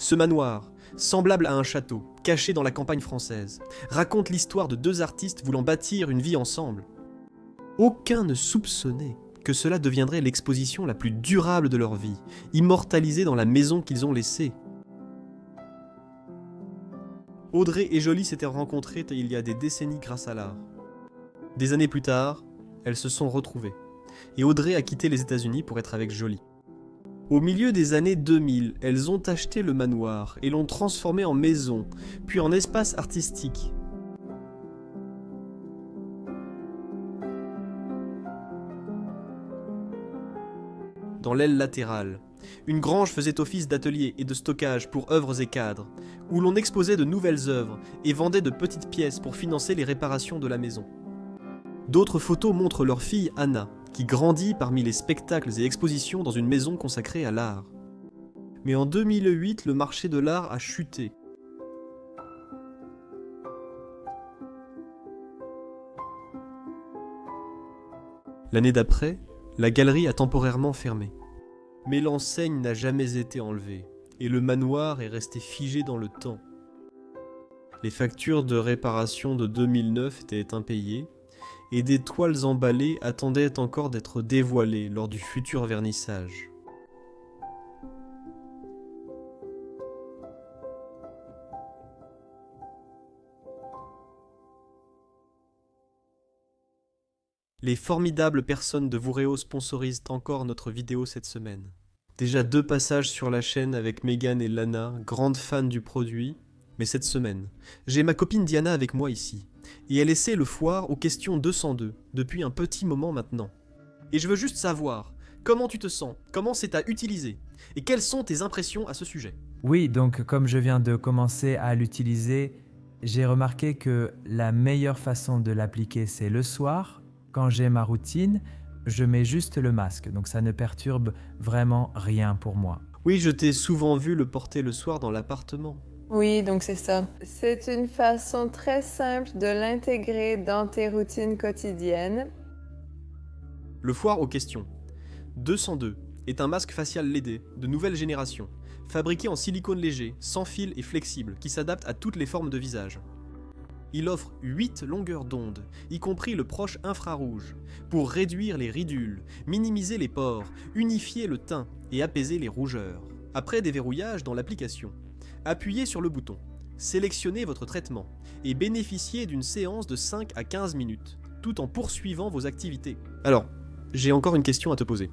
Ce manoir, semblable à un château, caché dans la campagne française, raconte l'histoire de deux artistes voulant bâtir une vie ensemble. Aucun ne soupçonnait que cela deviendrait l'exposition la plus durable de leur vie, immortalisée dans la maison qu'ils ont laissée. Audrey et Jolie s'étaient rencontrées il y a des décennies grâce à l'art. Des années plus tard, elles se sont retrouvées, et Audrey a quitté les États-Unis pour être avec Jolie. Au milieu des années 2000, elles ont acheté le manoir et l'ont transformé en maison, puis en espace artistique. Dans l'aile latérale, une grange faisait office d'atelier et de stockage pour œuvres et cadres, où l'on exposait de nouvelles œuvres et vendait de petites pièces pour financer les réparations de la maison. D'autres photos montrent leur fille Anna, qui grandit parmi les spectacles et expositions dans une maison consacrée à l'art. Mais en 2008, le marché de l'art a chuté. L'année d'après, la galerie a temporairement fermé. Mais l'enseigne n'a jamais été enlevée, et le manoir est resté figé dans le temps. Les factures de réparation de 2009 étaient impayées, et des toiles emballées attendaient encore d'être dévoilées lors du futur vernissage. Les formidables personnes de Vouréo sponsorisent encore notre vidéo cette semaine. Déjà 2 passages sur la chaîne avec Megan et Lana, grandes fans du produit, mais cette semaine, j'ai ma copine Diana avec moi ici, et elle essaie le foire aux questions 202, depuis un petit moment maintenant. Et je veux juste savoir, comment tu te sens, comment c'est à utiliser, et quelles sont tes impressions à ce sujet? Oui, donc comme je viens de commencer à l'utiliser, j'ai remarqué que la meilleure façon de l'appliquer, c'est le soir. Quand j'ai ma routine, je mets juste le masque, donc ça ne perturbe vraiment rien pour moi. Oui, je t'ai souvent vu le porter le soir dans l'appartement. Oui, donc c'est ça. C'est une façon très simple de l'intégrer dans tes routines quotidiennes. Le foire aux questions 202 est un masque facial LED de nouvelle génération, fabriqué en silicone léger, sans fil et flexible, qui s'adapte à toutes les formes de visage. Il offre 8 longueurs d'onde, y compris le proche infrarouge, pour réduire les ridules, minimiser les pores, unifier le teint et apaiser les rougeurs. Après déverrouillage dans l'application, appuyez sur le bouton, sélectionnez votre traitement et bénéficiez d'une séance de 5 à 15 minutes, tout en poursuivant vos activités. Alors, j'ai encore une question à te poser.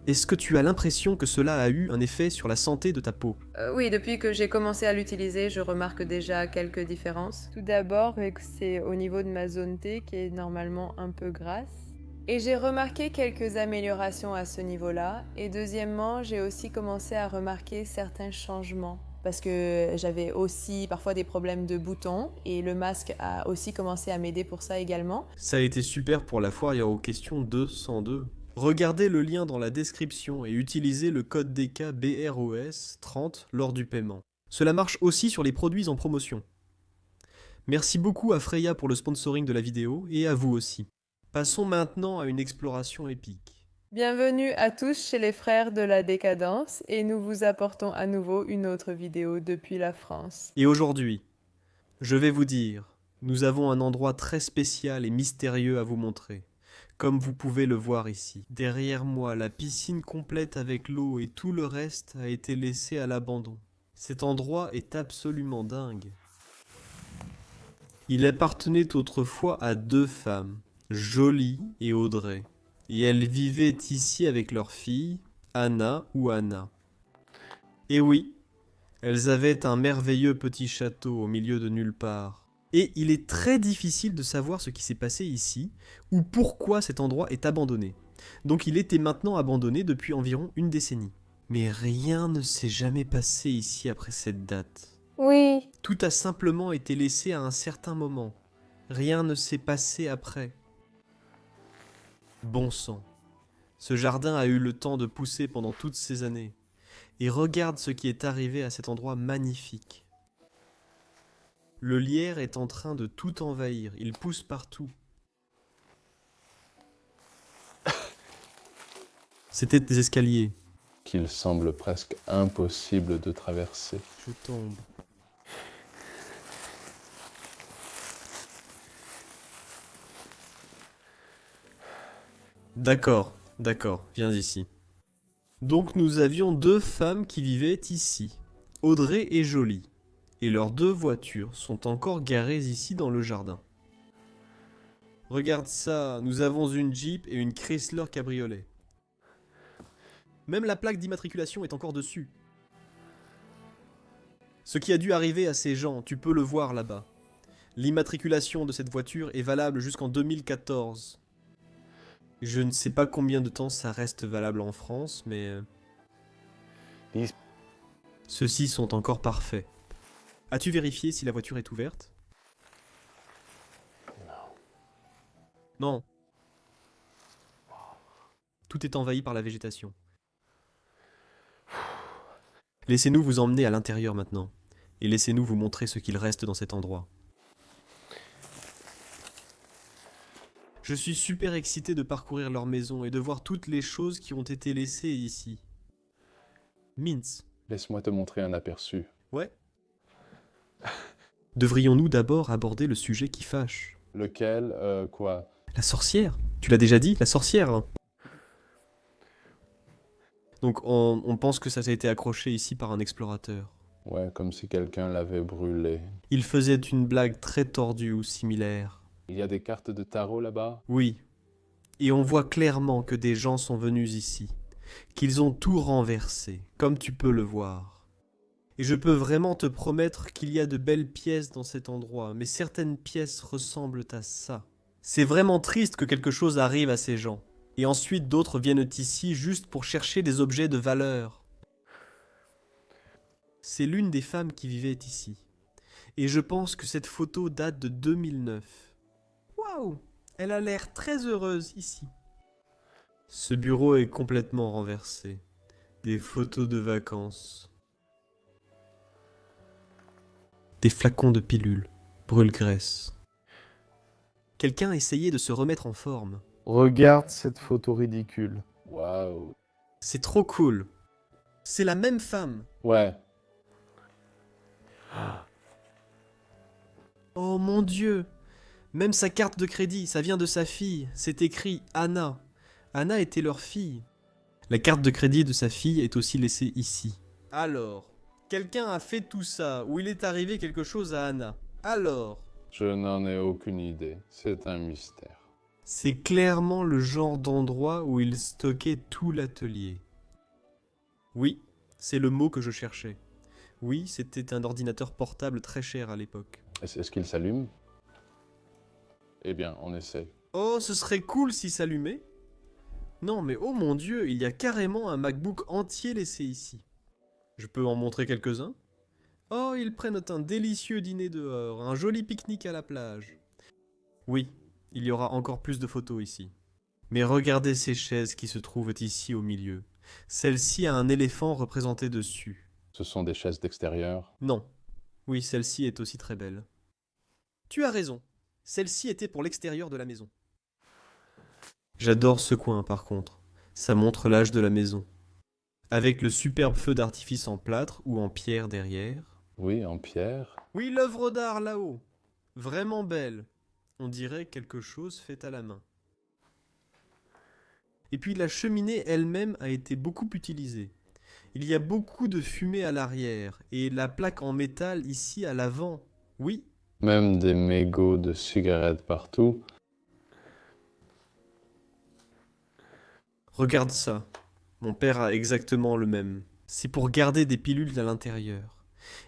Est-ce que tu as l'impression que cela a eu un effet sur la santé de ta peau? Oui, depuis que j'ai commencé à l'utiliser, je remarque déjà quelques différences. Tout d'abord, c'est au niveau de ma zone T qui est normalement un peu grasse. Et j'ai remarqué quelques améliorations à ce niveau-là. Et deuxièmement, j'ai aussi commencé à remarquer certains changements. Parce que j'avais aussi parfois des problèmes de boutons. Et le masque a aussi commencé à m'aider pour ça également. Ça a été super pour la foire aux questions 202. Regardez le lien dans la description et utilisez le code DK BROS 30 lors du paiement. Cela marche aussi sur les produits en promotion. Merci beaucoup à Freya pour le sponsoring de la vidéo et à vous aussi. Passons maintenant à une exploration épique. Bienvenue à tous chez les frères de la décadence et nous vous apportons à nouveau une autre vidéo depuis la France. Et aujourd'hui, je vais vous dire, nous avons un endroit très spécial et mystérieux à vous montrer. Comme vous pouvez le voir ici. Derrière moi, la piscine complète avec l'eau et tout le reste a été laissé à l'abandon. Cet endroit est absolument dingue. Il appartenait autrefois à 2 femmes, Jolie et Audrey. Et elles vivaient ici avec leur fille, Anna ou Anna. Et oui, elles avaient un merveilleux petit château au milieu de nulle part. Et il est très difficile de savoir ce qui s'est passé ici, ou pourquoi cet endroit est abandonné. Donc il était maintenant abandonné depuis environ une décennie. Mais rien ne s'est jamais passé ici après cette date. Oui. Tout a simplement été laissé à un certain moment. Rien ne s'est passé après. Bon sang. Ce jardin a eu le temps de pousser pendant toutes ces années. Et regarde ce qui est arrivé à cet endroit magnifique. Le lierre est en train de tout envahir, il pousse partout. C'était des escaliers. qu'il semble presque impossible de traverser. Je tombe. D'accord, d'accord, viens ici. Donc nous avions deux femmes qui vivaient ici, Audrey et Jolie, et leurs deux voitures sont encore garées ici dans le jardin. Regarde ça, nous avons une Jeep et une Chrysler cabriolet. Même la plaque d'immatriculation est encore dessus. Ce qui a dû arriver à ces gens, tu peux le voir là-bas. L'immatriculation de cette voiture est valable jusqu'en 2014. Je ne sais pas combien de temps ça reste valable en France, mais... Ceux-ci sont encore parfaits. As-tu vérifié si la voiture est ouverte? Non. Tout est envahi par la végétation. Laissez-nous vous emmener à l'intérieur maintenant, et laissez-nous vous montrer ce qu'il reste dans cet endroit. Je suis super excité de parcourir leur maison et de voir toutes les choses qui ont été laissées ici. Mince. Laisse-moi te montrer un aperçu. Ouais. Devrions-nous d'abord aborder le sujet qui fâche? Lequel, quoi? La sorcière. Tu l'as déjà dit, la sorcière. Hein. Donc on pense que ça a été accroché ici par un explorateur. Ouais, comme si quelqu'un l'avait brûlé. Il faisait une blague très tordue ou similaire. Il y a des cartes de tarot là-bas? Oui. Et on voit clairement que des gens sont venus ici. Qu'ils ont tout renversé, comme tu peux le voir. Et je peux vraiment te promettre qu'il y a de belles pièces dans cet endroit, mais certaines pièces ressemblent à ça. C'est vraiment triste que quelque chose arrive à ces gens. Et ensuite d'autres viennent ici juste pour chercher des objets de valeur. C'est l'une des femmes qui vivait ici. Et je pense que cette photo date de 2009. Waouh! Elle a l'air très heureuse ici. Ce bureau est complètement renversé. Des photos de vacances. Des flacons de pilules. Brûle-graisse. Quelqu'un a essayé de se remettre en forme. Regarde cette photo ridicule. Waouh. C'est trop cool. C'est la même femme. Ouais. Oh mon Dieu! Même sa carte de crédit, ça vient de sa fille. C'est écrit Anna. Anna était leur fille. La carte de crédit de sa fille est aussi laissée ici. Alors, quelqu'un a fait tout ça, ou il est arrivé quelque chose à Anna. Alors, Je n'en ai aucune idée. C'est un mystère. c'est clairement le genre d'endroit où il stockait tout l'atelier. Oui, c'est le mot que je cherchais. Oui, c'était un ordinateur portable très cher à l'époque. Est-ce qu'il s'allume? Eh bien, on essaie. Oh, ce serait cool s'il s'allumait. Non, mais oh mon Dieu, il y a carrément un MacBook entier laissé ici. Je peux en montrer quelques-uns? Oh, ils prennent un délicieux dîner dehors, un joli pique-nique à la plage. Oui, il y aura encore plus de photos ici. Mais regardez ces chaises qui se trouvent ici au milieu. Celle-ci a un éléphant représenté dessus. Ce sont des chaises d'extérieur. Non. Oui, celle-ci est aussi très belle. Tu as raison. Celle-ci était pour l'extérieur de la maison. J'adore ce coin par contre. Ça montre l'âge de la maison. Avec le superbe feu d'artifice en plâtre ou en pierre derrière. Oui, en pierre. Oui, l'œuvre d'art là-haut. Vraiment belle. On dirait quelque chose fait à la main. Et puis la cheminée elle-même a été beaucoup utilisée. Il y a beaucoup de fumée à l'arrière et la plaque en métal ici à l'avant. Oui, Même des mégots de cigarettes partout. regarde ça. Mon père a exactement le même. C'est pour garder des pilules à l'intérieur.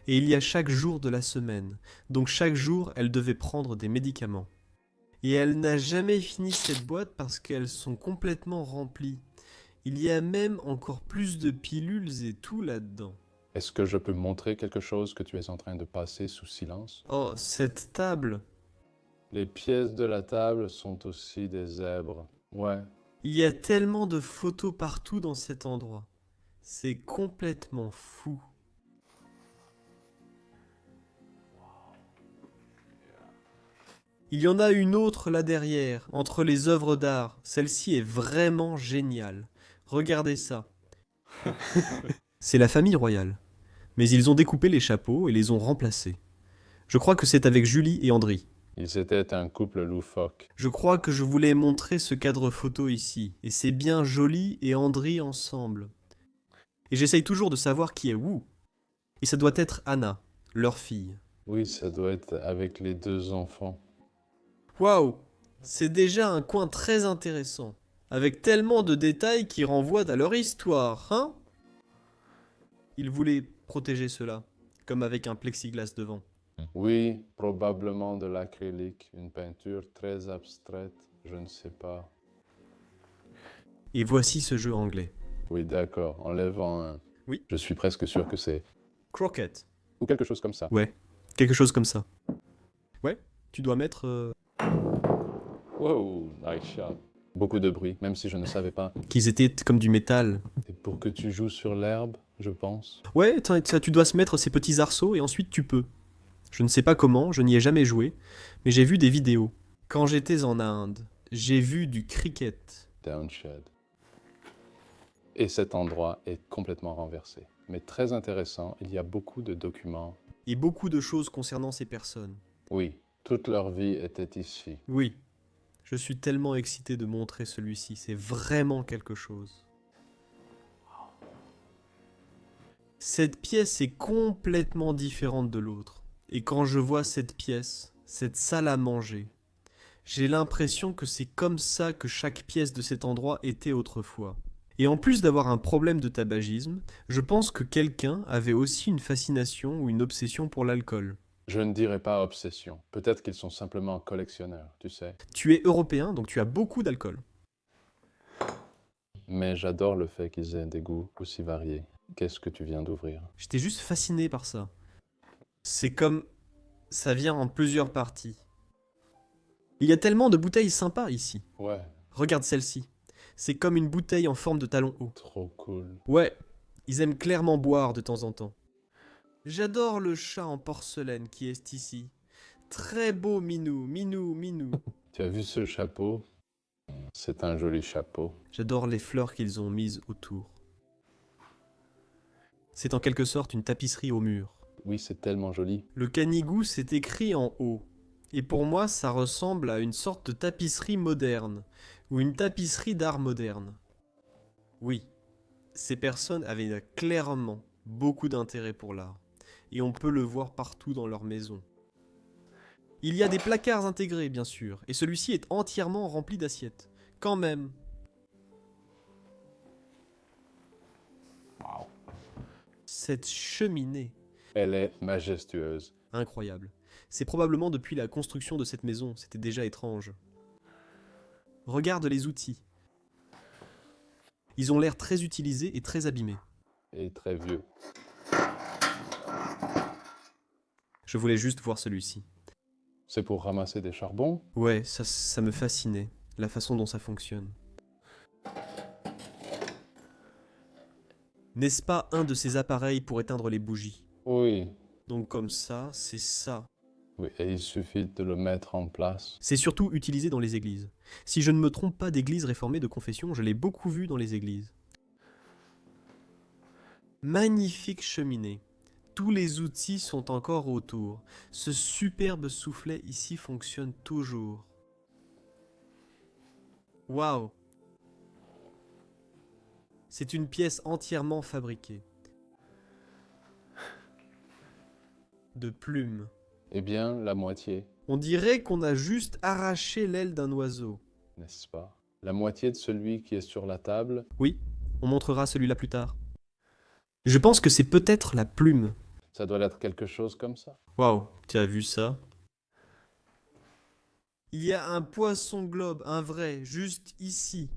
Et il y a chaque jour de la semaine. Donc chaque jour, elle devait prendre des médicaments. Et elle n'a jamais fini cette boîte parce qu'elles sont complètement remplies. Il y a même encore plus de pilules et tout là-dedans. Est-ce que je peux montrer quelque chose que tu es en train de passer sous silence? Oh, cette table! Les pièces de la table sont aussi des zèbres. Ouais. Il y a tellement de photos partout dans cet endroit. C'est complètement fou. Il y en a une autre là derrière, entre les œuvres d'art. Celle-ci est vraiment géniale. Regardez ça. C'est la famille royale. Mais ils ont découpé les chapeaux et les ont remplacés. Je crois que c'est avec Julie et Andry. Ils étaient un couple loufoque. Je crois que je voulais montrer ce cadre photo ici. Et c'est bien Jolie et Andry ensemble. Et j'essaye toujours de savoir qui est où. Et ça doit être Anna, leur fille. Oui, ça doit être avec les 2 enfants. Waouh! C'est déjà un coin très intéressant. Avec tellement de détails qui renvoient à leur histoire, hein? Ils voulaient protéger cela, comme avec un plexiglas devant. Oui, probablement de l'acrylique, une peinture très abstraite, je ne sais pas. Et voici ce jeu anglais. Oui, d'accord, enlevant un. Oui. Je suis presque sûr que c'est. Croquet. Ou quelque chose comme ça. Ouais, quelque chose comme ça. Ouais, tu dois mettre... Wow, nice shot. Beaucoup de bruit, même si je ne savais pas. qu'ils étaient comme du métal. C'est pour que tu joues sur l'herbe, je pense. Ouais, tu dois se mettre ces petits arceaux et ensuite tu peux. Je ne sais pas comment, je n'y ai jamais joué, mais j'ai vu des vidéos. Quand j'étais en Inde, j'ai vu du cricket. Downshed. Et cet endroit est complètement renversé. Mais très intéressant, il y a beaucoup de documents. Et beaucoup de choses concernant ces personnes. Oui, toute leur vie était ici. Oui, je suis tellement excité de montrer celui-ci, c'est vraiment quelque chose. Cette pièce est complètement différente de l'autre. Et quand je vois cette pièce, cette salle à manger, j'ai l'impression que c'est comme ça que chaque pièce de cet endroit était autrefois. Et en plus d'avoir un problème de tabagisme, je pense que quelqu'un avait aussi une fascination ou une obsession pour l'alcool. Je ne dirais pas obsession. Peut-être qu'ils sont simplement collectionneurs, tu sais. Tu es européen, donc tu as beaucoup d'alcool. Mais j'adore le fait qu'ils aient des goûts aussi variés. Qu'est-ce que tu viens d'ouvrir? J'étais juste fasciné par ça. C'est comme... ça vient en plusieurs parties. Il y a tellement de bouteilles sympas ici. Ouais, Regarde celle-ci. C'est comme une bouteille en forme de talon haut. trop cool. Ouais, ils aiment clairement boire de temps en temps. J'adore le chat en porcelaine qui est ici. Très beau minou, minou, minou. Tu as vu ce chapeau? C'est un joli chapeau. J'adore les fleurs qu'ils ont mises autour. C'est en quelque sorte une tapisserie au mur. Oui, c'est tellement joli. Le canigou, c'est écrit en haut. Et pour moi, ça ressemble à une sorte de tapisserie moderne, ou une tapisserie d'art moderne. Oui, ces personnes avaient clairement beaucoup d'intérêt pour l'art, et on peut le voir partout dans leur maison. Il y a des placards intégrés, bien sûr, et celui-ci est entièrement rempli d'assiettes. Quand même. Wow. Cette cheminée, Elle est majestueuse. incroyable. C'est probablement depuis la construction de cette maison, c'était déjà étrange. Regarde les outils. Ils ont l'air très utilisés et très abîmés. Et très vieux. Je voulais juste voir celui-ci. C'est pour ramasser des charbons? Ouais, ça me fascinait, la façon dont ça fonctionne. N'est-ce pas un de ces appareils pour éteindre les bougies? Oui. Donc comme ça, c'est ça. Oui, et il suffit de le mettre en place. C'est surtout utilisé dans les églises. Si je ne me trompe pas d'église réformée de confession, je l'ai beaucoup vu dans les églises. Magnifique cheminée. Tous les outils sont encore autour. Ce superbe soufflet ici fonctionne toujours. Waouh! C'est une pièce entièrement fabriquée. De plumes. Eh bien, la moitié, On dirait qu'on a juste arraché l'aile d'un oiseau. n'est-ce pas? La moitié de celui qui est sur la table, Oui, on montrera celui-là plus tard. Je pense que c'est peut-être la plume. ça doit être quelque chose comme ça. Waouh, tu as vu ça? Il y a un poisson globe, un vrai, juste ici.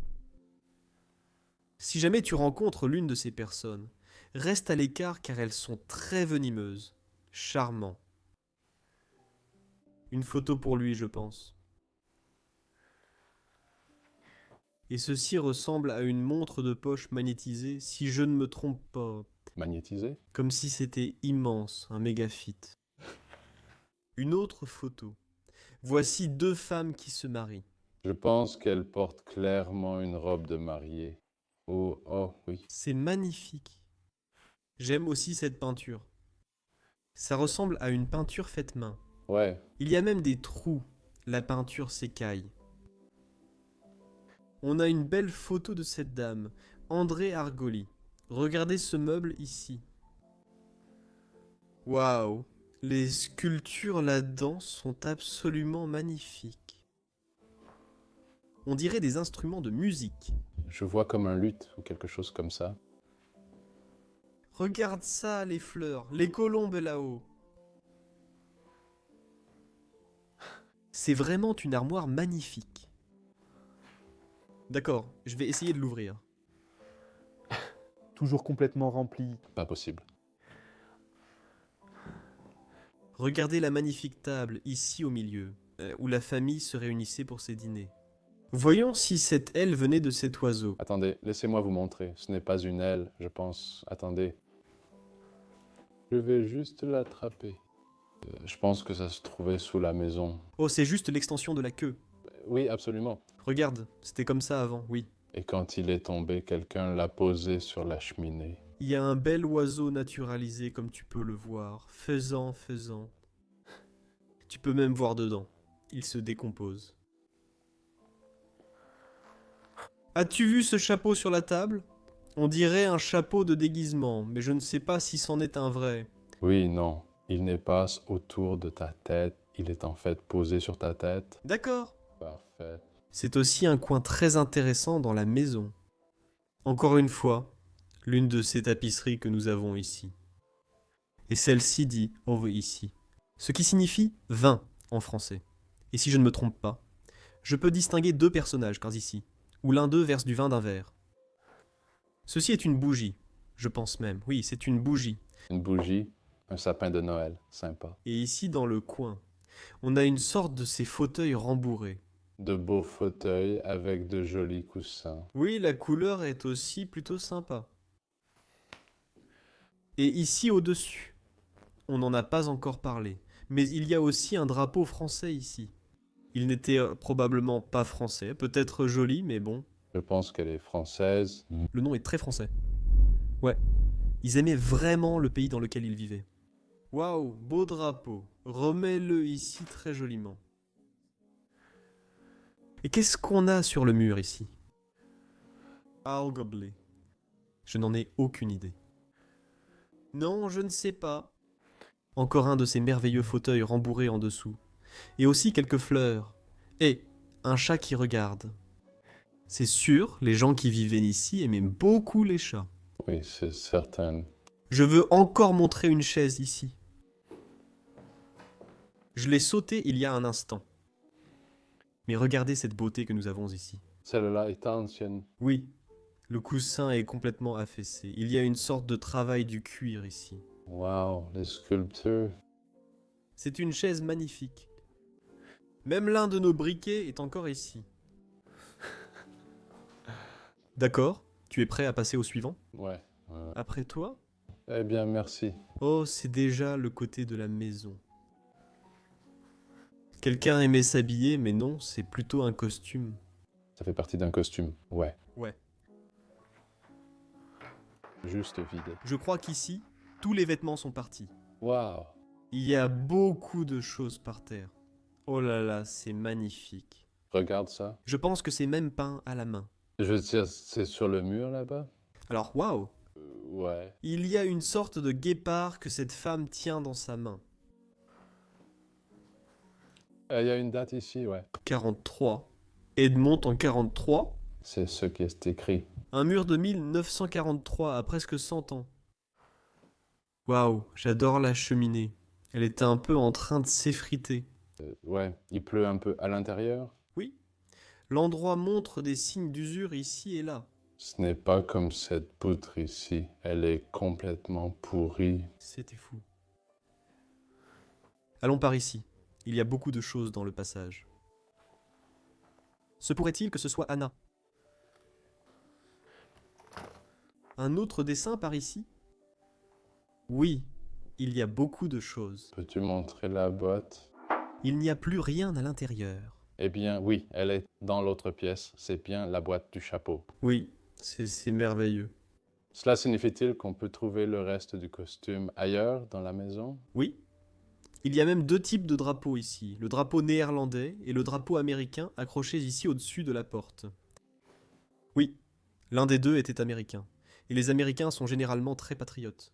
Si jamais tu rencontres l'une de ces personnes, reste à l'écart car elles sont très venimeuses. Charmant. Une photo pour lui, je pense. Et ceci ressemble à une montre de poche magnétisée, si je ne me trompe pas. Magnétisé? Comme si c'était immense, un mégafit. Une autre photo. Voici deux femmes qui se marient. Je pense qu'elle porte clairement une robe de mariée. Oh, oh, oui. C'est magnifique. J'aime aussi cette peinture. Ça ressemble à une peinture faite main. Ouais, Il y a même des trous. La peinture s'écaille. On a une belle photo de cette dame, André Argoli. Regardez ce meuble ici. Waouh, les sculptures là-dedans sont absolument magnifiques. On dirait des instruments de musique. je vois comme un luth ou quelque chose comme ça. Regarde ça, les fleurs, les colombes là-haut. C'est vraiment une armoire magnifique. D'accord, je vais essayer de l'ouvrir. Toujours complètement rempli. Pas possible. Regardez la magnifique table ici au milieu, où la famille se réunissait pour ses dîners. Voyons si cette aile venait de cet oiseau. Attendez, laissez-moi vous montrer. Ce n'est pas une aile, je pense. Attendez. Je vais juste l'attraper. Je pense que ça se trouvait sous la maison. Oh, c'est juste l'extension de la queue. Oui, absolument. Regarde, c'était comme ça avant, oui. Et quand il est tombé, quelqu'un l'a posé sur la cheminée. Il y a un bel oiseau naturalisé comme tu peux le voir, faisant. Tu peux même voir dedans. Il se décompose. As-tu vu ce chapeau sur la table? On dirait un chapeau de déguisement, mais je ne sais pas si c'en est un vrai. Oui, non. Il n'est pas autour de ta tête. Il est en fait posé sur ta tête. D'accord. Parfait. C'est aussi un coin très intéressant dans la maison. Encore une fois, l'une de ces tapisseries que nous avons ici. Et celle-ci dit over ici, ce qui signifie vin en français. Et si je ne me trompe pas, je peux distinguer deux personnages car ici, où l'un d'eux verse du vin d'un verre. Ceci est une bougie, je pense même. Oui, c'est une bougie. Une bougie, un sapin de Noël. Sympa. Et ici dans le coin, on a une sorte de ces fauteuils rembourrés. De beaux fauteuils avec de jolis coussins. Oui, la couleur est aussi plutôt sympa. Et ici au-dessus, on n'en a pas encore parlé, mais il y a aussi un drapeau français ici. Il n'était probablement pas français, peut-être joli, mais bon, Je pense qu'elle est française. le nom est très français. Ouais, ils aimaient vraiment le pays dans lequel ils vivaient. Waouh, beau drapeau, remets-le ici très joliment. Et qu'est-ce qu'on a sur le mur ici? Algoblé. Je n'en ai aucune idée. Non, je ne sais pas. Encore un de ces merveilleux fauteuils rembourrés en dessous. Et aussi quelques fleurs. Et un chat qui regarde. C'est sûr, les gens qui vivaient ici aimaient beaucoup les chats. Oui, c'est certain. Je veux encore montrer une chaise ici. Je l'ai sautée il y a un instant. Mais regardez cette beauté que nous avons ici. Celle-là est ancienne. Oui, le coussin est complètement affaissé. Il y a une sorte de travail du cuir ici. Waouh, les sculptures. C'est une chaise magnifique. Même l'un de nos briquets est encore ici. D'accord, tu es prêt à passer au suivant? Ouais. Après toi? Eh bien, merci. Oh, c'est déjà le côté de la maison. Quelqu'un aimait s'habiller, mais non, c'est plutôt un costume. Ça fait partie d'un costume. Ouais. Ouais. Juste vide. Je crois qu'ici, tous les vêtements sont partis. Waouh. Il y a beaucoup de choses par terre. Oh là là, c'est magnifique. Regarde ça. Je pense que c'est même peint à la main. Je veux dire, c'est sur le mur là-bas? Alors, waouh! Ouais. Il y a une sorte de guépard que cette femme tient dans sa main. Il y a une date ici, ouais. 43. Edmond en 43. C'est ce qui est écrit. Un mur de 1943, à presque 100 ans. Waouh, j'adore la cheminée. Elle était un peu en train de s'effriter. Ouais, il pleut un peu à l'intérieur. Oui, l'endroit montre des signes d'usure ici et là. Ce n'est pas comme cette poutre ici. Elle est complètement pourrie. C'était fou. Allons par ici. Il y a beaucoup de choses dans le passage. Se pourrait-il que ce soit Anna? Un autre dessin par ici? Oui, il y a beaucoup de choses. Peux-tu montrer la boîte? Il n'y a plus rien à l'intérieur. Eh bien, oui, elle est dans l'autre pièce. C'est bien la boîte du chapeau. Oui, C'est merveilleux. Cela signifie-t-il qu'on peut trouver le reste du costume ailleurs dans la maison? Oui. Il y a même 2 types de drapeaux ici, le drapeau néerlandais et le drapeau américain accrochés ici au-dessus de la porte. Oui, l'un des deux était américain, et les Américains sont généralement très patriotes.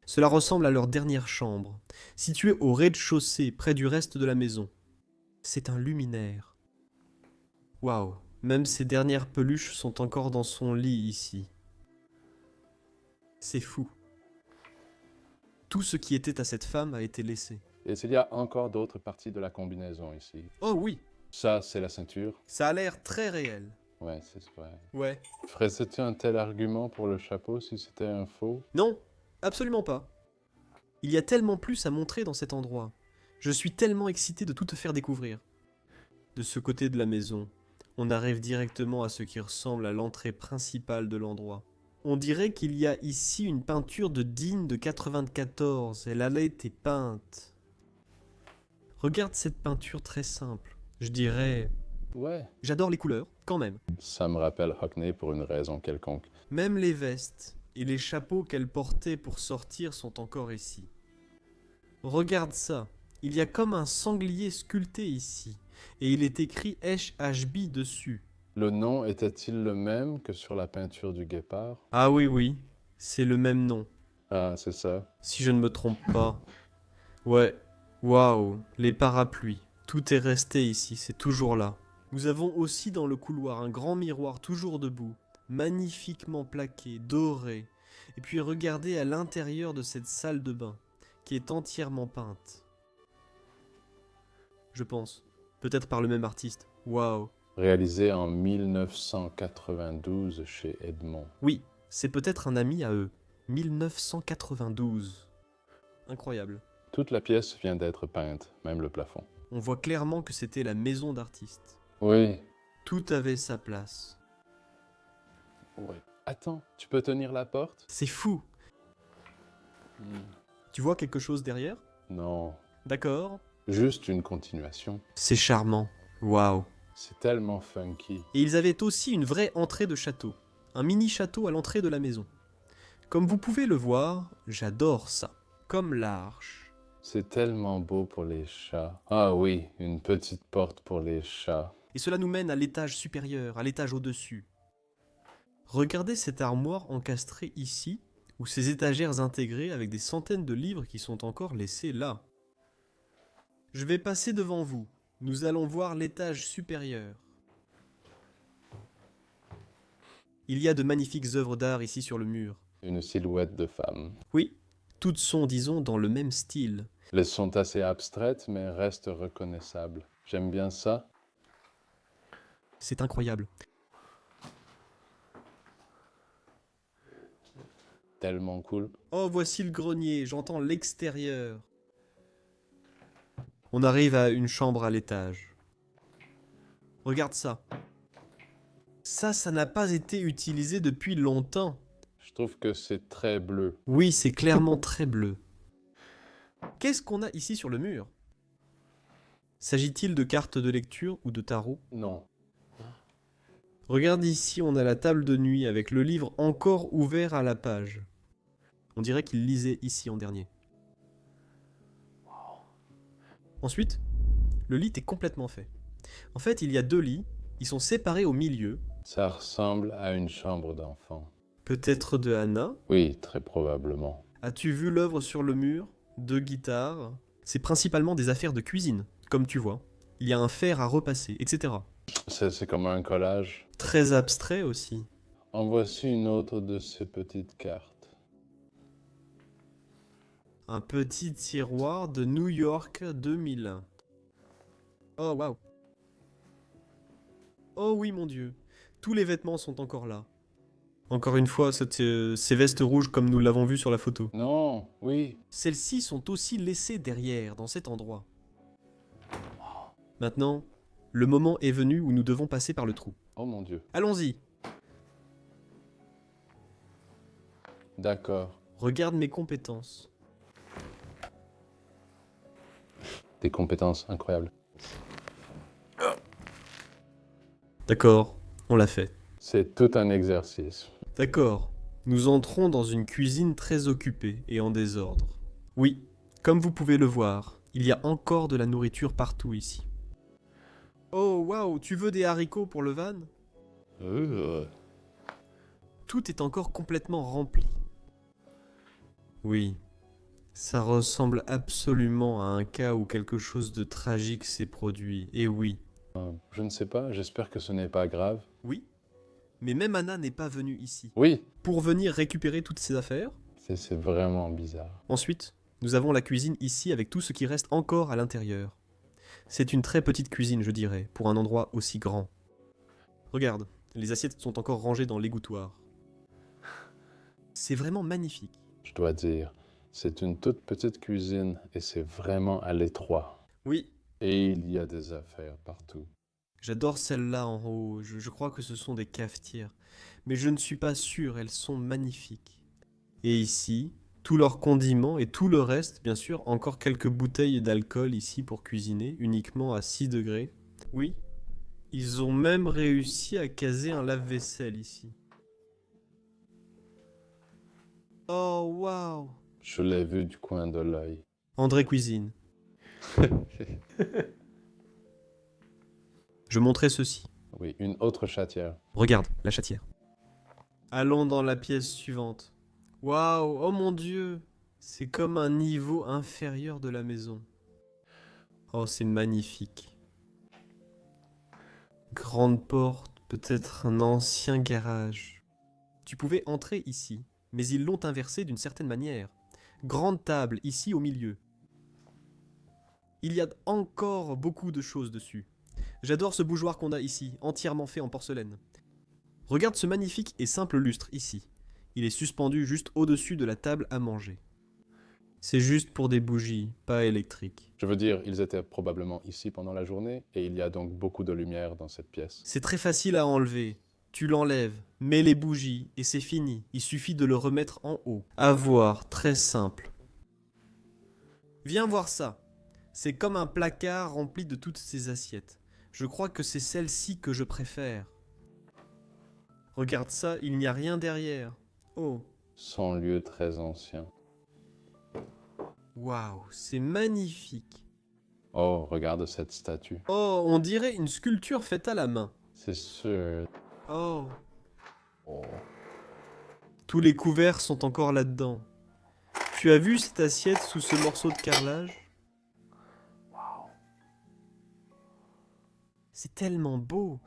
Cela ressemble à leur dernière chambre, située au rez-de-chaussée près du reste de la maison. C'est un luminaire. Waouh, même ses dernières peluches sont encore dans son lit ici. C'est fou. Tout ce qui était à cette femme a été laissé. Et s'il y a encore d'autres parties de la combinaison ici? Oh oui, Ça, c'est la ceinture. ça a l'air très réel. Ouais, c'est vrai. Ouais. Ferais-tu un tel argument pour le chapeau si c'était un faux? Non, absolument pas. Il y a tellement plus à montrer dans cet endroit. Je suis tellement excité de tout te faire découvrir. De ce côté de la maison, on arrive directement à ce qui ressemble à l'entrée principale de l'endroit. On dirait qu'il y a ici une peinture de Dean de 94. Elle a été peinte. Regarde cette peinture très simple. Je dirais... Ouais. J'adore les couleurs, quand même. Ça me rappelle Hockney pour une raison quelconque. Même les vestes et les chapeaux qu'elle portait pour sortir sont encore ici. Regarde ça. Il y a comme un sanglier sculpté ici. Et il est écrit HB dessus. Le nom était-il le même que sur la peinture du guépard? Ah oui, oui. C'est le même nom. Ah, c'est ça. Si je ne me trompe pas. Ouais. Waouh. Les parapluies. Tout est resté ici. C'est toujours là. Nous avons aussi dans le couloir un grand miroir toujours debout. Magnifiquement plaqué, doré. Et puis regardez à l'intérieur de cette salle de bain, qui est entièrement peinte. Je pense. Peut-être par le même artiste. Waouh. Réalisé en 1992 chez Edmond. Oui, c'est peut-être un ami à eux. 1992. Incroyable. Toute la pièce vient d'être peinte, même le plafond. On voit clairement que c'était la maison d'artiste. Oui. Tout avait sa place. Oui. Attends, tu peux tenir la porte? C'est fou. Tu vois quelque chose derrière? Non. D'accord. Juste une continuation. C'est charmant. Waouh. C'est tellement funky. Et ils avaient aussi une vraie entrée de château. Un mini château à l'entrée de la maison. Comme vous pouvez le voir, j'adore ça. Comme l'arche. C'est tellement beau pour les chats. Ah oui, une petite porte pour les chats. Et cela nous mène à l'étage supérieur, à l'étage au-dessus. Regardez cette armoire encastrée ici, ou ces étagères intégrées avec des centaines de livres qui sont encore laissés là. Je vais passer devant vous. Nous allons voir l'étage supérieur. Il y a de magnifiques œuvres d'art ici sur le mur. Une silhouette de femme. Oui, toutes sont, disons, dans le même style. Elles sont assez abstraites, mais restent reconnaissables. J'aime bien ça. C'est incroyable. Tellement cool. Oh, voici le grenier, j'entends l'extérieur. On arrive à une chambre à l'étage. Regarde ça. Ça n'a pas été utilisé depuis longtemps. Je trouve que c'est très bleu. Oui, c'est clairement très bleu. Qu'est-ce qu'on a ici sur le mur? S'agit-il de cartes de lecture ou de tarot? Non. Regarde ici, on a la table de nuit avec le livre encore ouvert à la page. On dirait qu'il lisait ici en dernier. Ensuite, le lit est complètement fait. En fait, il y a 2 lits, ils sont séparés au milieu. Ça ressemble à une chambre d'enfant. Peut-être de Anna. Oui, très probablement. As-tu vu l'œuvre sur le mur? 2 guitares. C'est principalement des affaires de cuisine, comme tu vois. Il y a un fer à repasser, etc. C'est comme un collage. Très abstrait aussi. En voici une autre de ces petites cartes. Un petit tiroir de New York 2001. Oh, waouh. Oh oui, mon Dieu. Tous les vêtements sont encore là. Encore une fois, ces vestes rouges comme nous l'avons vu sur la photo. Non, oui. Celles-ci sont aussi laissées derrière, dans cet endroit. Maintenant, le moment est venu où nous devons passer par le trou. Oh mon Dieu. Allons-y. D'accord. Regarde mes compétences. Des compétences incroyables. D'accord, on l'a fait. C'est tout un exercice. D'accord. Nous entrons dans une cuisine très occupée et en désordre. Oui, comme vous pouvez le voir, il y a encore de la nourriture partout ici. Oh waouh, tu veux des haricots pour le van? Tout est encore complètement rempli. Oui, ça ressemble absolument à un cas où quelque chose de tragique s'est produit. Et oui. Je ne sais pas, j'espère que ce n'est pas grave. Oui, mais même Anna n'est pas venue ici. Oui, Pour venir récupérer toutes ses affaires. c'est vraiment bizarre. Ensuite, nous avons la cuisine ici avec tout ce qui reste encore à l'intérieur. C'est une très petite cuisine, je dirais, pour un endroit aussi grand. Regarde, les assiettes sont encore rangées dans l'égouttoir. C'est vraiment magnifique. Je dois dire, c'est une toute petite cuisine et c'est vraiment à l'étroit. Oui, Et il y a des affaires partout. j'adore celles-là en haut, je crois que ce sont des cafetières. Mais je ne suis pas sûr, elles sont magnifiques. Et ici, tous leurs condiments et tout le reste, bien sûr, encore quelques bouteilles d'alcool ici pour cuisiner, uniquement à 6 degrés. Oui, ils ont même réussi à caser un lave-vaisselle ici. Oh, waouh! Je l'ai vu du coin de l'œil. André cuisine. Je montrais ceci. Oui, une autre chatière. Regarde, la chatière. Allons dans la pièce suivante. Waouh, oh mon Dieu! C'est comme un niveau inférieur de la maison. Oh, c'est magnifique. Grande porte, peut-être un ancien garage. Tu pouvais entrer ici, mais ils l'ont inversé d'une certaine manière. Grande table ici au milieu. Il y a encore beaucoup de choses dessus. J'adore ce bougeoir qu'on a ici, entièrement fait en porcelaine. Regarde ce magnifique et simple lustre ici. Il est suspendu juste au-dessus de la table à manger. C'est juste pour des bougies, pas électriques. Je veux dire, ils étaient probablement ici pendant la journée et il y a donc beaucoup de lumière dans cette pièce. C'est très facile à enlever. Tu l'enlèves, mets les bougies et c'est fini. Il suffit de le remettre en haut. À voir, très simple. Viens voir ça. C'est comme un placard rempli de toutes ces assiettes. Je crois que c'est celle-ci que je préfère. Regarde ça, il n'y a rien derrière. Oh, Son lieu très ancien. waouh, c'est magnifique. Oh, regarde cette statue. Oh, on dirait une sculpture faite à la main. C'est sûr. Oh, Oh. tous les couverts sont encore là-dedans. Tu as vu cette assiette sous ce morceau de carrelage? C'est tellement beau.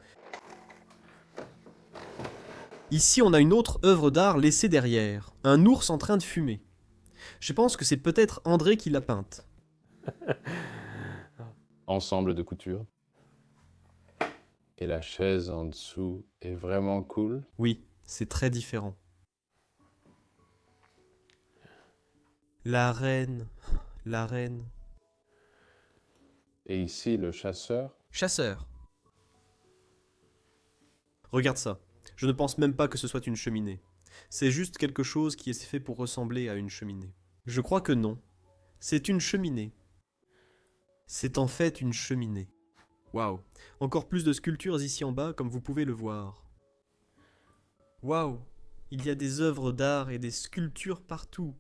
Ici, on a une autre œuvre d'art laissée derrière. Un ours en train de fumer. Je pense que c'est peut-être André qui l'a peinte. Ensemble de couture. Et la chaise en dessous est vraiment cool. Oui, c'est très différent. La reine. La reine. Et ici, le chasseur. Chasseur. Regarde ça. Je ne pense même pas que ce soit une cheminée. C'est juste quelque chose qui est fait pour ressembler à une cheminée. Je crois que non. C'est une cheminée. C'est en fait une cheminée. Waouh. Encore plus de sculptures ici en bas, comme vous pouvez le voir. Waouh. Il y a des œuvres d'art et des sculptures partout.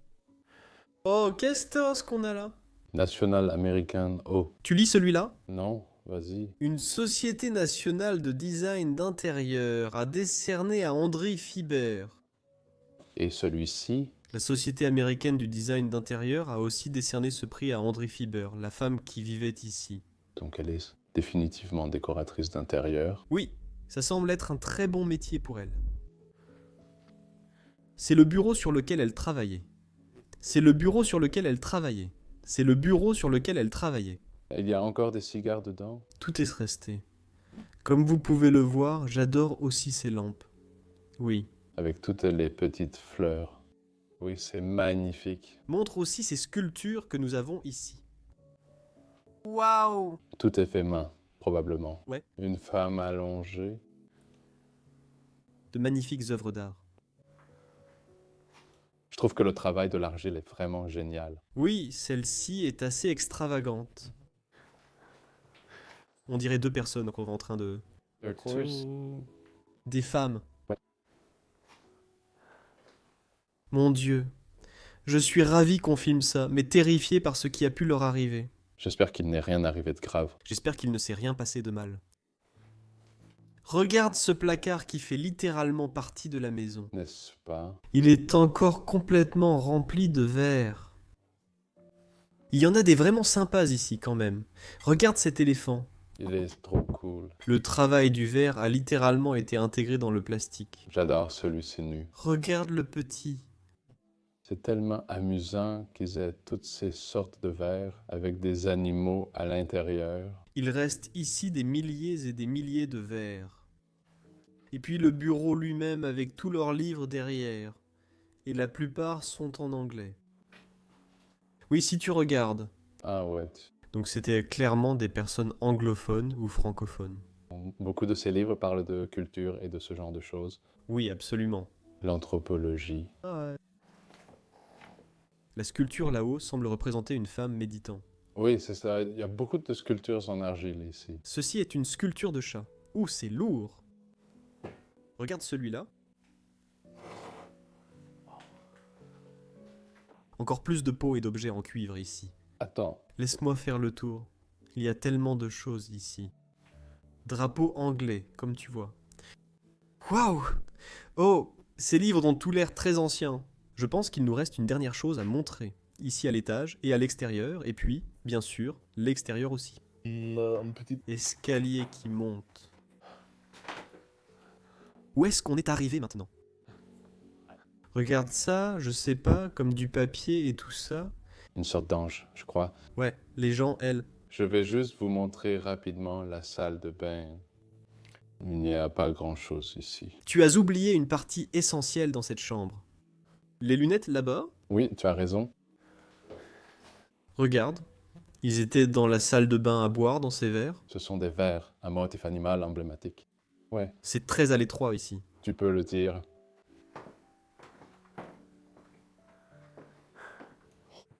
Oh, qu'est-ce qu'on a là? National American. Oh, Tu lis celui-là? non, vas-y. Une société nationale de design d'intérieur a décerné à André Fiber. Et celui-ci, La Société américaine du design d'intérieur a aussi décerné ce prix à André Fiber, la femme qui vivait ici. donc elle est définitivement décoratrice d'intérieur. Oui, ça semble être un très bon métier pour elle. C'est le bureau sur lequel elle travaillait. C'est le bureau sur lequel elle travaillait. C'est le bureau sur lequel elle travaillait. Il y a encore des cigares dedans. Tout est resté. Comme vous pouvez le voir, j'adore aussi ces lampes. Oui. Avec toutes les petites fleurs. Oui, c'est magnifique. Montre aussi ces sculptures que nous avons ici. Waouh! Tout est fait main, probablement. Ouais. Une femme allongée. De magnifiques œuvres d'art. Je trouve que le travail de l'argile est vraiment génial. Oui, celle-ci est assez extravagante. On dirait deux personnes qu'on est en train de... Des femmes. Ouais. Mon Dieu. Je suis ravi qu'on filme ça, mais terrifié par ce qui a pu leur arriver. J'espère qu'il n'est rien arrivé de grave. J'espère qu'il ne s'est rien passé de mal. Regarde ce placard qui fait littéralement partie de la maison. N'est-ce pas? Il est encore complètement rempli de verre. Il y en a des vraiment sympas ici quand même. Regarde cet éléphant. Il est trop cool. Le travail du verre a littéralement été intégré dans le plastique. J'adore celui-ci nu. Regarde le petit. C'est tellement amusant qu'ils aient toutes ces sortes de verres avec des animaux à l'intérieur. Il reste ici des milliers et des milliers de verres. Et puis le bureau lui-même avec tous leurs livres derrière. Et la plupart sont en anglais. Oui, si tu regardes. Ah ouais. Donc c'était clairement des personnes anglophones ou francophones. Beaucoup de ces livres parlent de culture et de ce genre de choses. Oui, absolument. L'anthropologie. La sculpture là-haut semble représenter une femme méditant. Oui, c'est ça. Il y a beaucoup de sculptures en argile ici. Ceci est une sculpture de chat. Ouh, c'est lourd. Regarde celui-là. Encore plus de peaux et d'objets en cuivre ici. Attends, Laisse-moi faire le tour. Il y a tellement de choses ici. Drapeau anglais, comme tu vois. Waouh! Oh, ces livres ont tout l'air très anciens. Je pense qu'il nous reste une dernière chose à montrer. Ici à l'étage et à l'extérieur, et puis, bien sûr, l'extérieur aussi. Un petit... Escalier qui monte. Où est-ce qu'on est arrivé maintenant? Regarde ça, je sais pas, comme du papier et tout ça. une sorte d'ange, je crois. Ouais, les gens, elles. Je vais juste vous montrer rapidement la salle de bain. Il n'y a pas grand-chose ici. Tu as oublié une partie essentielle dans cette chambre. Les lunettes là-bas, Oui, tu as raison. regarde. Ils étaient dans la salle de bain à boire dans ces verres. Ce sont des vers, un motif animal emblématique. Ouais, C'est très à l'étroit ici. tu peux le dire.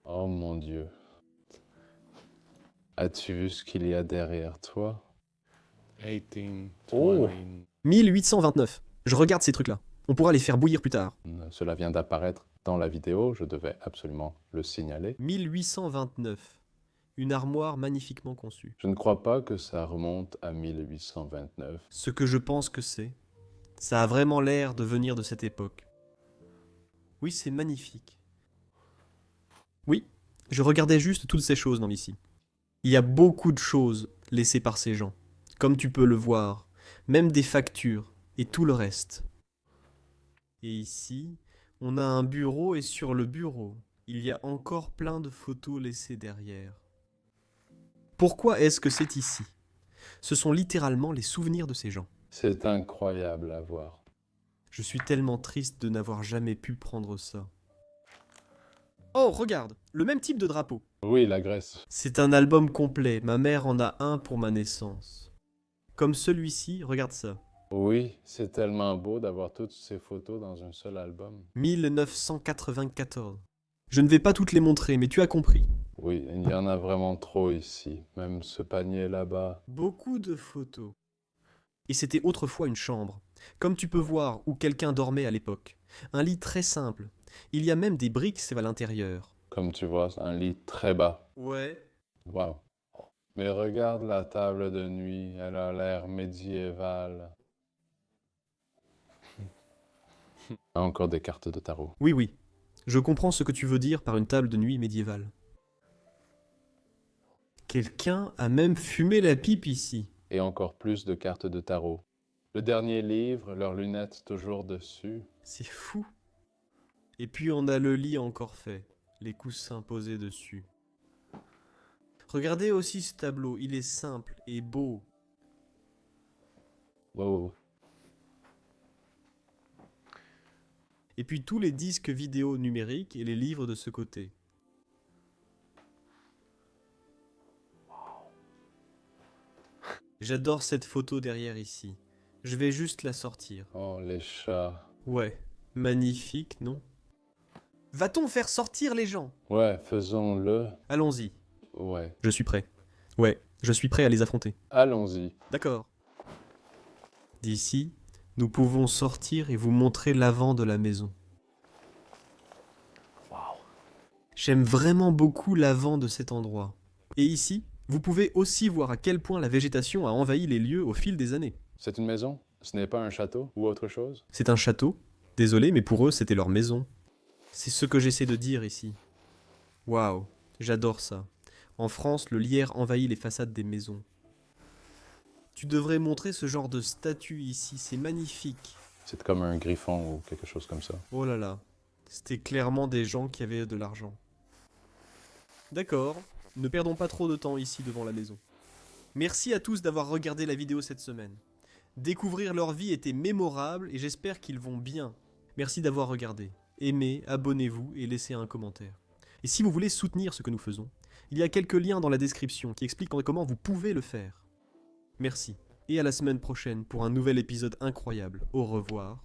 Oh mon Dieu. As-tu vu ce qu'il y a derrière toi? 18, Oh. 20. 1829. Je regarde ces trucs-là. On pourra les faire bouillir plus tard. Cela vient d'apparaître dans la vidéo, je devais absolument le signaler. 1829. Une armoire magnifiquement conçue. Je ne crois pas que ça remonte à 1829. Ce que je pense que c'est. Ça a vraiment l'air de venir de cette époque. Oui, c'est magnifique. Oui, je regardais juste toutes ces choses dans ici. Il y a beaucoup de choses laissées par ces gens. Comme tu peux le voir. Même des factures et tout le reste. Et ici, on a un bureau et sur le bureau, il y a encore plein de photos laissées derrière. Pourquoi est-ce que c'est ici? Ce sont littéralement les souvenirs de ces gens. C'est incroyable à voir. Je suis tellement triste de n'avoir jamais pu prendre ça. Oh, regarde, le même type de drapeau. Oui, la Grèce. C'est un album complet, ma mère en a un pour ma naissance. Comme celui-ci, regarde ça. Oui, c'est tellement beau d'avoir toutes ces photos dans un seul album. 1994. Je ne vais pas toutes les montrer, mais tu as compris. Oui, il y en a vraiment trop ici. Même ce panier là-bas. Beaucoup de photos. Et c'était autrefois une chambre, comme tu peux voir, où quelqu'un dormait à l'époque. Un lit très simple. Il y a même des briques à l'intérieur. Comme tu vois, c'est un lit très bas. Ouais. Waouh. Mais regarde la table de nuit, elle a l'air médiévale. Encore des cartes de tarot. Oui, oui. Je comprends ce que tu veux dire par une table de nuit médiévale. Quelqu'un a même fumé la pipe ici. Et encore plus de cartes de tarot. Le dernier livre, leurs lunettes toujours dessus. C'est fou. Et puis on a le lit encore fait, les coussins posés dessus. Regardez aussi ce tableau, il est simple et beau. Wow. Et puis tous les disques vidéo numériques et les livres de ce côté. J'adore cette photo derrière ici. Je vais juste la sortir. Oh, les chats. Ouais, magnifique, non? Va-t-on faire sortir les gens? Ouais, faisons-le. Allons-y, Ouais. je suis prêt. Ouais, je suis prêt à les affronter. Allons-y. D'accord. D'ici, nous pouvons sortir et vous montrer l'avant de la maison. J'aime vraiment beaucoup l'avant de cet endroit. Et ici, vous pouvez aussi voir à quel point la végétation a envahi les lieux au fil des années. C'est une maison? Ce n'est pas un château ou autre chose? C'est un château. Désolé, mais pour eux, c'était leur maison. C'est ce que j'essaie de dire ici. Waouh, j'adore ça. En France, le lierre envahit les façades des maisons. Tu devrais montrer ce genre de statue ici, c'est magnifique. C'est comme un griffon ou quelque chose comme ça. Oh là là, c'était clairement des gens qui avaient de l'argent. D'accord, ne perdons pas trop de temps ici devant la maison. Merci à tous d'avoir regardé la vidéo cette semaine. Découvrir leur vie était mémorable et j'espère qu'ils vont bien. Merci d'avoir regardé. Aimez, abonnez-vous et laissez un commentaire. Et si vous voulez soutenir ce que nous faisons, il y a quelques liens dans la description qui expliquent comment vous pouvez le faire. Merci, et à la semaine prochaine pour un nouvel épisode incroyable. Au revoir.